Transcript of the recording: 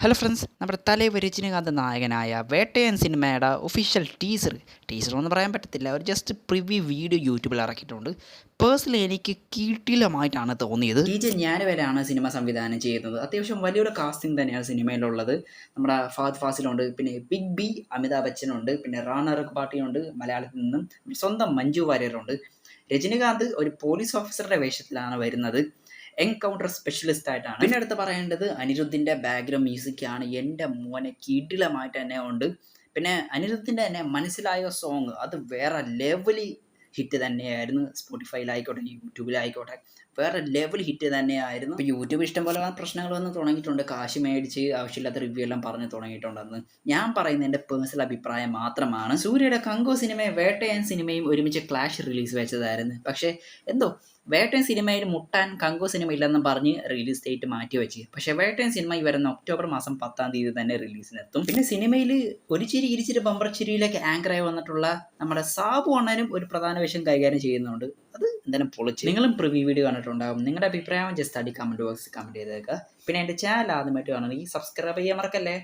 Hello friends, നമ്മുടെ തലൈവർ രജനികാന്ത് നായകനായ വേട്ടയൻ സിനിമയുടെ ഒഫീഷ്യൽ ടീസർ എന്ന് പറയാൻ പറ്റത്തില്ല, ഒരു ജസ്റ്റ് പ്രിവ്യൂ വീഡിയോ യൂട്യൂബിൽ ഇറക്കിയിട്ടുണ്ട്. പേഴ്സണലി എനിക്ക് കിടിലമായിട്ടാണ് തോന്നിയത്. TJ ജ്ഞാനവേലാണ് സിനിമ സംവിധാനം ചെയ്യുന്നത്. അത്യാവശ്യം വലിയൊരു കാസ്റ്റിംഗ് തന്നെയാണ് സിനിമയിലുള്ളത്. നമ്മുടെ ഫഹദ് ഫാസിലുണ്ട്, പിന്നെ ബിഗ് ബി അമിതാഭ് ബച്ചനുണ്ട്, പിന്നെ റാണ റഹ്പാട്ടിയുണ്ട്, മലയാളത്തിൽ നിന്നും സ്വന്തം മഞ്ജു വാര്യരുണ്ട്. രജനികാന്ത് ഒരു പോലീസ് ഓഫീസറുടെ വേഷത്തിലാണ് വരുന്നത്. എൻകൗണ്ടർ സ്പെഷ്യലിസ്റ്റ് ആയിട്ടാണ്. പിന്നെ അടുത്ത് പറയേണ്ടത് അനിരുദ്ധിൻ്റെ ബാക്ക്ഗ്രൗണ്ട് മ്യൂസിക്കാണ്. എൻ്റെ മോനെ കിടിലമായിട്ട് തന്നെ ഉണ്ട്. പിന്നെ അനിരുദ്ധിൻ്റെ തന്നെ മനസ്സിലായ സോങ് അത് വേറെ ലെവലി ഹിറ്റ് തന്നെയായിരുന്നു. സ്പോട്ടിഫൈയിലായിക്കോട്ടെ, യൂട്യൂബിലായിക്കോട്ടെ, വേറെ ലെവൽ ഹിറ്റ് തന്നെയായിരുന്നു. ഇപ്പോൾ യൂട്യൂബ് ഇഷ്ടംപോലെ പ്രശ്നങ്ങൾ വന്ന് തുടങ്ങിയിട്ടുണ്ട്. കാശ് മേടിച്ച് ആവശ്യമില്ലാത്ത റിവ്യൂ എല്ലാം പറഞ്ഞ് തുടങ്ങിയിട്ടുണ്ടെന്ന് ഞാൻ പറയുന്ന എൻ്റെ പേഴ്സണൽ അഭിപ്രായം മാത്രമാണ്. സൂര്യയുടെ കങ്കോ സിനിമയും വേട്ടയൻ സിനിമയും ഒരുമിച്ച് ക്ലാഷ് റിലീസ് വെച്ചതായിരുന്നു. പക്ഷേ എന്തോ വേട്ടയൻ സിനിമയിൽ മുട്ടാൻ കങ്കോ സിനിമ ഇല്ലെന്നും പറഞ്ഞ് റിലീസ് ഡേറ്റ് മാറ്റിവെച്ച്. പക്ഷേ വേട്ടയൻ സിനിമ ഈ വരുന്ന ഒക്ടോബർ മാസം 10 തന്നെ റിലീസിനെത്തും. പിന്നെ സിനിമയിൽ ഒരു ചിരി ഇരിച്ചിരി ബമ്പർ ചിരിയിലേക്ക് ആങ്കറായി വന്നിട്ടുള്ള നമ്മുടെ സാബു അണ്ണനും ഒരു പ്രധാന വേഷം കൈകാര്യം ചെയ്യുന്നുണ്ട്. അത് എന്തായാലും പൊളിച്ച്. നിങ്ങളും പ്രിവ്യൂ വീഡിയോ കണ്ടിട്ടുണ്ടാകും. നിങ്ങളുടെ അഭിപ്രായം ജസ്റ്റ് അടി കമൻറ്റ് ബോക്സിൽ കമൻറ്റ് ചെയ്തേക്കുക. പിന്നെ എൻ്റെ ചാനൽ ആദ്യമായിട്ട് കാണുകയാണെങ്കിൽ സബ്സ്ക്രൈബ് ചെയ്യാൻ മറക്കല്ലേ.